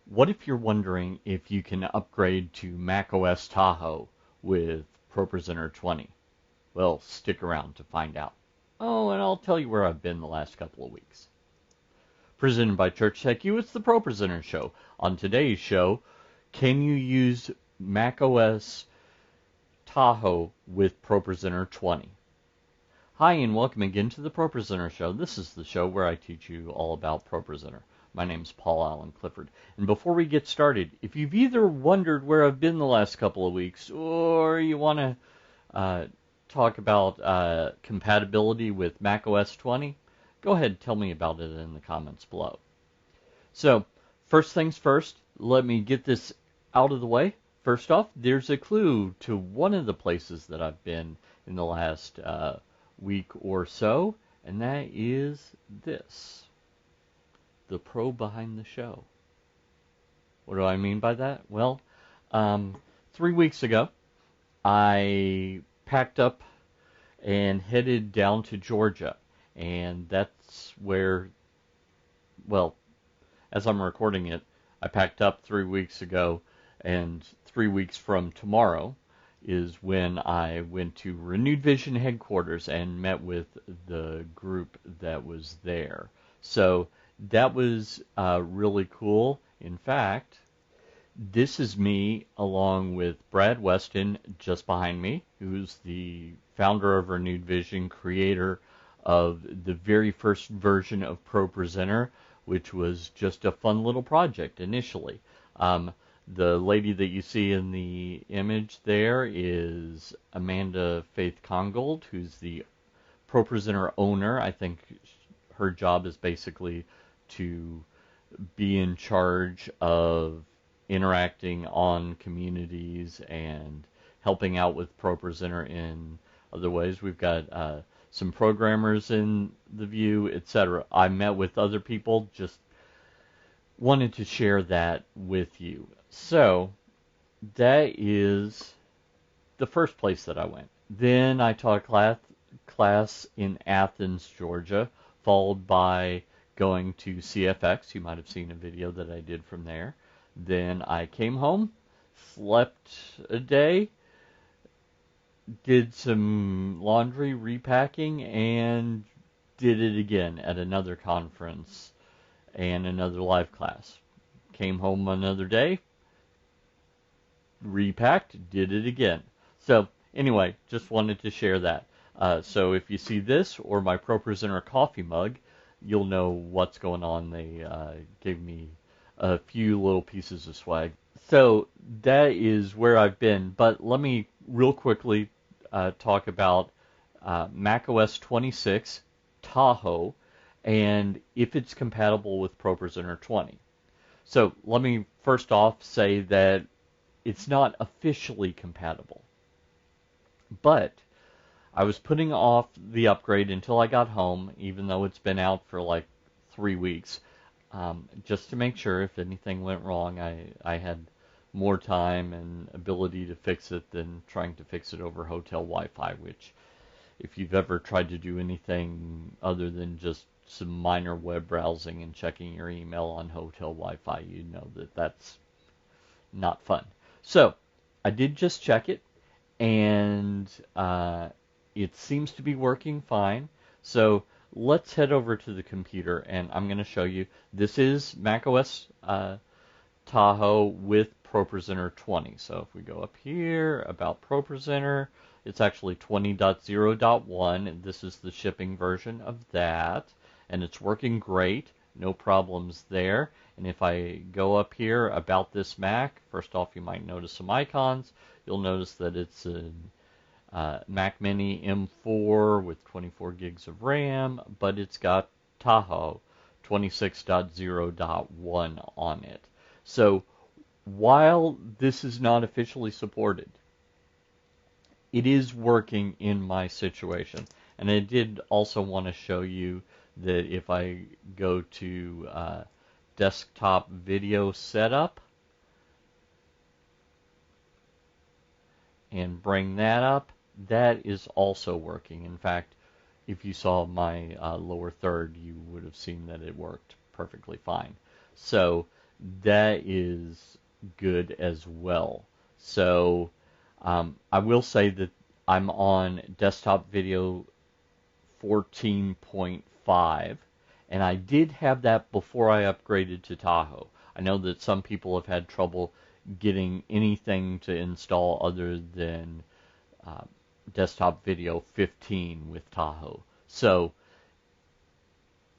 What if you're wondering if you can upgrade to macOS Tahoe with ProPresenter 20? Well, stick around to find out. Oh, and I'll tell you where I've been the last couple of weeks. Presented by Church Tech U, it's the ProPresenter Show. On today's show, can you use macOS Tahoe with ProPresenter 20? Hi, and welcome again to the ProPresenter Show. This is the show where I teach you all about ProPresenter. My name's Paul Allen Clifford. And before we get started, if you've either wondered where I've been the last couple of weeks, or you want to talk about compatibility with macOS 20, go ahead and tell me about it in the comments below. So, first things first, let me get this out of the way. First off, there's a clue to one of the places that I've been in the last week or so, and that is this. The pro behind the show. What do I mean by that? Well, 3 weeks ago, I packed up and headed down to Georgia, and that's where, well, as I'm recording it, I packed up 3 weeks ago, and 3 weeks from tomorrow is when I went to Renewed Vision headquarters and met with the group that was there. So that was really cool. In fact, this is me along with Brad Weston just behind me, who's the founder of Renewed Vision, creator of the very first version of ProPresenter, which was just a fun little project initially. The lady that you see in the image there is Amanda Faith Congold, who's the ProPresenter owner. I think her job is basically to be in charge of interacting on communities and helping out with ProPresenter in other ways. We've got some programmers in the view, etc. I met with other people, just wanted to share that with you. So that is the first place that I went. Then I taught a class in Athens, Georgia, followed by going to CFX. You might have seen a video that I did from there. Then I came home, slept a day, did some laundry repacking, and did it again at another conference and another live class. Came home another day, repacked, did it again. So anyway, just wanted to share that. So if you see this or my ProPresenter coffee mug, you'll know what's going on. They gave me a few little pieces of swag. So that is where I've been. But let me real quickly talk about macOS 26 Tahoe and if it's compatible with ProPresenter 20. So let me first off say that it's not officially compatible. But I was putting off the upgrade until I got home, even though it's been out for like 3 weeks, just to make sure if anything went wrong, I had more time and ability to fix it than trying to fix it over hotel Wi-Fi, which if you've ever tried to do anything other than just some minor web browsing and checking your email on hotel Wi-Fi, you know that that's not fun. So I did just check it, and it seems to be working fine. So let's head over to the computer, and I'm going to show you. This is macOS Tahoe with ProPresenter 20. So if we go up here, about ProPresenter, it's actually 20.0.1, and this is the shipping version of that, and it's working great. No problems there. And if I go up here about this Mac, first off, you might notice some icons. You'll notice that it's a Mac Mini M4 with 24 gigs of RAM, but it's got Tahoe 26.0.1 on it. So while this is not officially supported, it is working in my situation. And I did also want to show you that if I go to desktop video setup and bring that up, that is also working. In fact, if you saw my lower third, you would have seen that it worked perfectly fine. So that is good as well. So I will say that I'm on desktop video 14.5, and I did have that before I upgraded to Tahoe. I know that some people have had trouble getting anything to install other than uh, desktop video 15 with Tahoe. So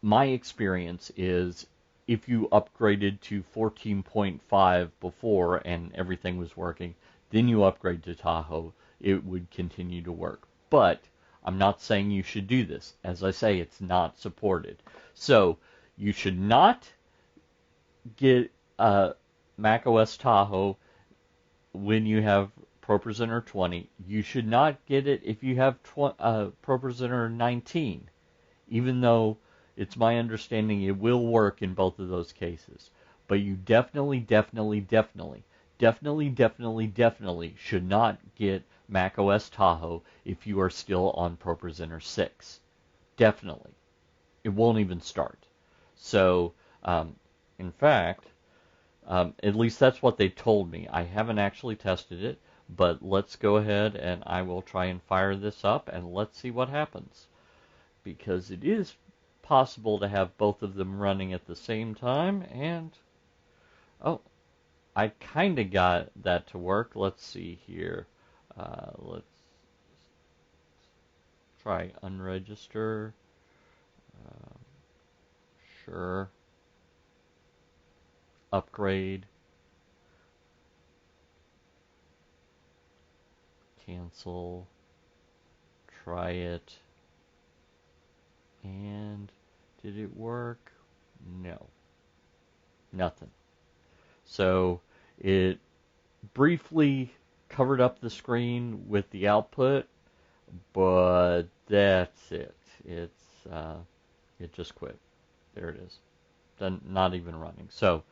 my experience is if you upgraded to 14.5 before and everything was working, then you upgrade to Tahoe, it would continue to work. But I'm not saying you should do this. As I say, it's not supported. So you should not get macOS Tahoe when you have ProPresenter 20. You should not get it if you have ProPresenter 19, even though it's my understanding it will work in both of those cases. But you definitely should not get macOS Tahoe if you are still on ProPresenter 6. Definitely. It won't even start. So, in fact, at least that's what they told me. I haven't actually tested it, but let's go ahead and I will try and fire this up and let's see what happens. Because it is possible to have both of them running at the same time, and oh, I kind of got that to work. Let's see here. Let's try unregister. Uh, sure. Upgrade. Cancel. Try it. And did it work? No. Nothing. So it briefly covered up the screen with the output, but that's it. It just quit. There it is. Not even running. So,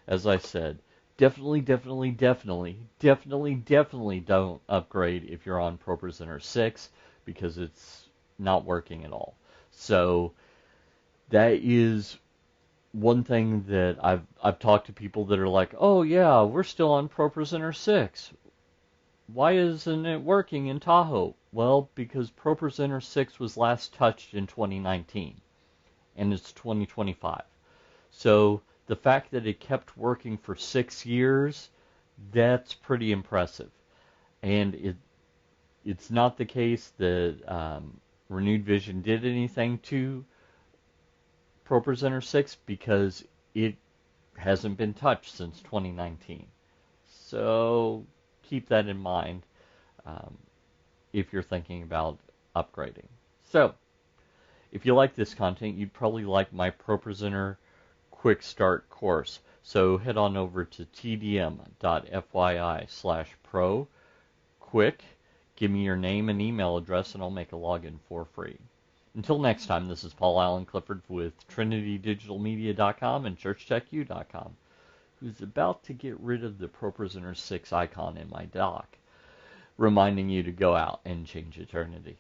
as I said, definitely don't upgrade if you're on ProPresenter 6 because it's not working at all. So that is one thing that I've talked to people that are like, oh yeah, we're still on ProPresenter 6. Why isn't it working in Tahoe? Well, because ProPresenter 6 was last touched in 2019, and it's 2025. So the fact that it kept working for 6 years, that's pretty impressive. And it's not the case that Renewed Vision did anything to ProPresenter 6 because it hasn't been touched since 2019. So keep that in mind if you're thinking about upgrading. So if you like this content, you'd probably like my ProPresenter Quick Start course. So head on over to TDM.fyi/proquick. Give me your name and email address and I'll make a login for free. Until next time, this is Paul Allen Clifford with TrinityDigitalMedia.com and ChurchTechU.com, who's about to get rid of the ProPresenter 6 icon in my dock, reminding you to go out and change eternity.